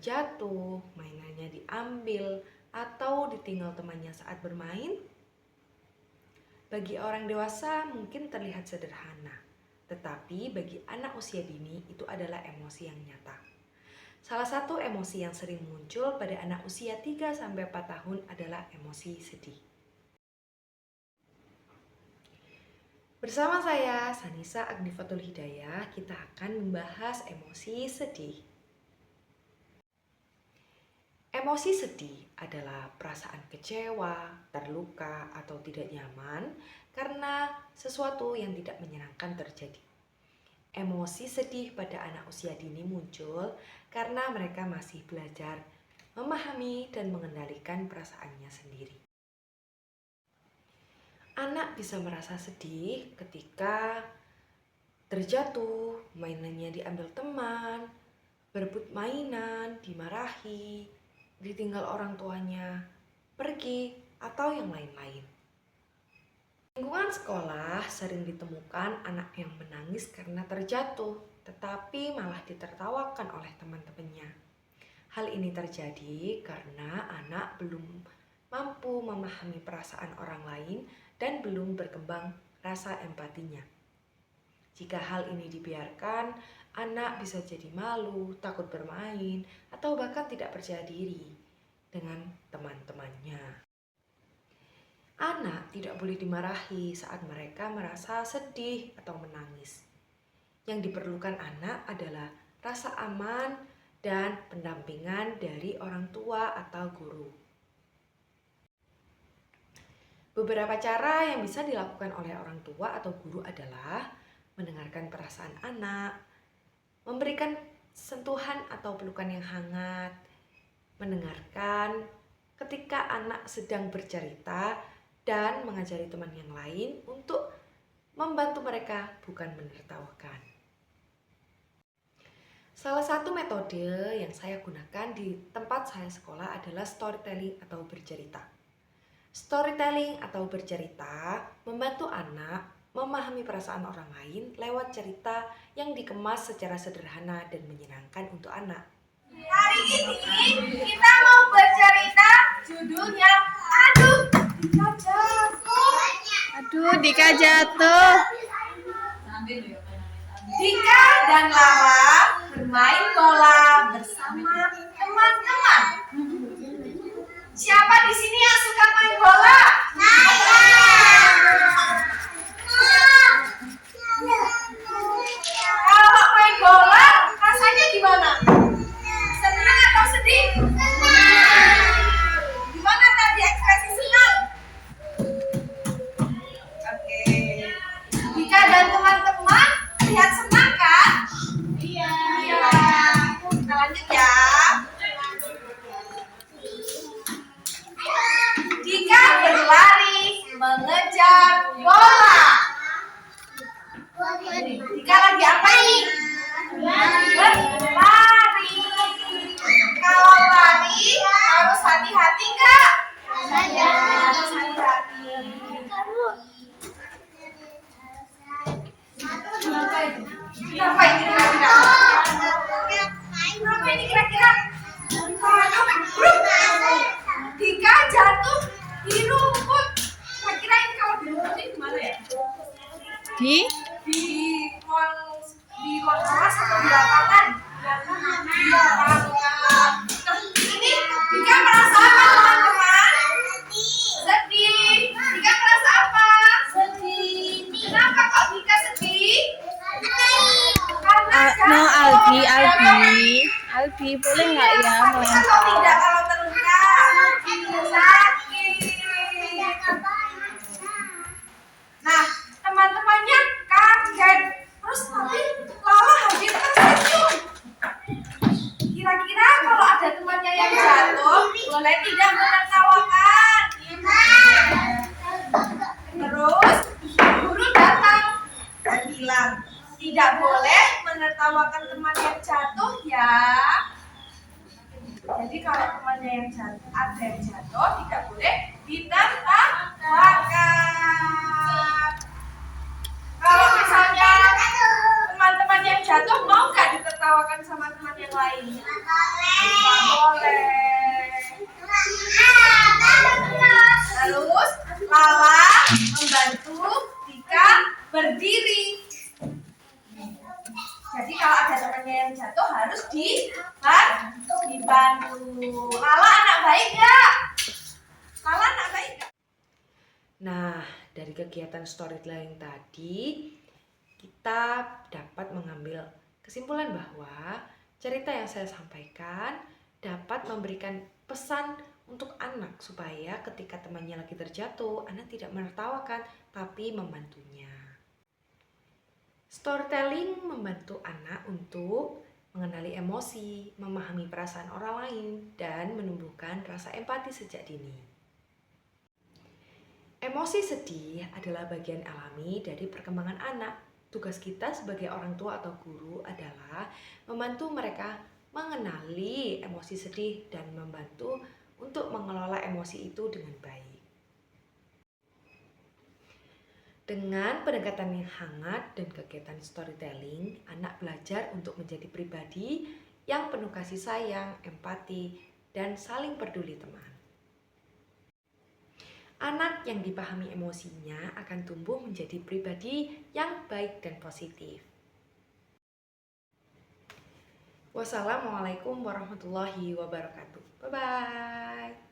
terjatuh, mainannya diambil, atau ditinggal temannya saat bermain? Bagi orang dewasa mungkin terlihat sederhana, tetapi bagi anak usia dini itu adalah emosi yang nyata. Salah satu emosi yang sering muncul pada anak usia 3-4 tahun adalah emosi sedih. Bersama saya, Sanisa Agnifatul Hidayah, kita akan membahas emosi sedih. Emosi sedih adalah perasaan kecewa, terluka, atau tidak nyaman karena sesuatu yang tidak menyenangkan terjadi. Emosi sedih pada anak usia dini muncul karena mereka masih belajar memahami dan mengendalikan perasaannya sendiri. Anak bisa merasa sedih ketika terjatuh, mainannya diambil teman, berebut mainan, dimarahi, ditinggal orang tuanya, pergi, atau yang lain-lain. Lingkungan sekolah sering ditemukan anak yang menangis karena terjatuh, tetapi malah ditertawakan oleh teman-temannya. Hal ini terjadi karena anak belum mampu memahami perasaan orang lain dan belum berkembang rasa empatinya. Jika hal ini dibiarkan, anak bisa jadi malu, takut bermain, atau bahkan tidak percaya diri dengan teman-temannya. Anak tidak boleh dimarahi saat mereka merasa sedih atau menangis. Yang diperlukan anak adalah rasa aman dan pendampingan dari orang tua atau guru. Beberapa cara yang bisa dilakukan oleh orang tua atau guru adalah mendengarkan perasaan anak, memberikan sentuhan atau pelukan yang hangat, mendengarkan ketika anak sedang bercerita, dan mengajari teman yang lain untuk membantu mereka, bukan menertawakan. Salah satu metode yang saya gunakan di tempat saya sekolah adalah storytelling atau bercerita. Storytelling atau bercerita membantu anak memahami perasaan orang lain lewat cerita yang dikemas secara sederhana dan menyenangkan untuk anak. Hari ini kita mau bercerita, judulnya Aduh, Dika jatuh. Dika dan Lara bermain bola bersama teman-teman. Siapa di sini yang suka main bola? Kalau main bola, rasanya gimana? Senang atau sedih? Gimana tadi ekspresi senang? Oke. Dika dan teman-teman lihat senang kan? Iya. Kita lanjut ya. Dika berlari mengejar bola. Dika lagi apa ini? Berlari. Kalau lari harus hati-hati nggak? Harus hati-hati. Kenapa ini kira-kira? Kenapa ini kira-kira? Dika jatuh di rumput. Kira-kira ini kalau di rumput ini gimana ya? Di ruang kelas atau di lapangan? Di lapangan. Ini Dika merasa apa teman-teman? Sedih. Dika merasa apa? Sedih. Kenapa kok Dika sedih? Karena Albi, boleh nggak ya melempar? Atau tidak kalau terluka? Sakit. Nah, teman-temannya kaget. Terus tapi Lala hadir tersenyum. Kira-kira kalau ada temannya yang jatuh, boleh tidak menertawakan? Terus guru datang dan bilang, tidak boleh menertawakan teman yang jatuh ya. Jadi kalau temannya yang jatuh, ada yang jatuh, tidak boleh ditertawakan. Kalau misalnya teman-teman yang jatuh, mau nggak ditertawakan? ditertawakan sama teman yang lain? Nggak boleh. Terus Lala membantu Tika berdiri. Jadi kalau ada temannya yang jatuh harus dibantu. Lala anak baik nggak? Lala anak baik nggak? Nah, dari kegiatan storytelling tadi, kita dapat mengambil kesimpulan bahwa cerita yang saya sampaikan dapat memberikan pesan untuk anak supaya ketika temannya lagi terjatuh, anak tidak menertawakan tapi membantunya. Storytelling membantu anak untuk mengenali emosi, memahami perasaan orang lain, dan menumbuhkan rasa empati sejak dini. Emosi sedih adalah bagian alami dari perkembangan anak. Tugas kita sebagai orang tua atau guru adalah membantu mereka mengenali emosi sedih dan membantu untuk mengelola emosi itu dengan baik. Dengan pendekatan yang hangat dan kegiatan storytelling, anak belajar untuk menjadi pribadi yang penuh kasih sayang, empati, dan saling peduli teman. Anak yang dipahami emosinya akan tumbuh menjadi pribadi yang baik dan positif. Wassalamualaikum warahmatullahi wabarakatuh. Bye-bye.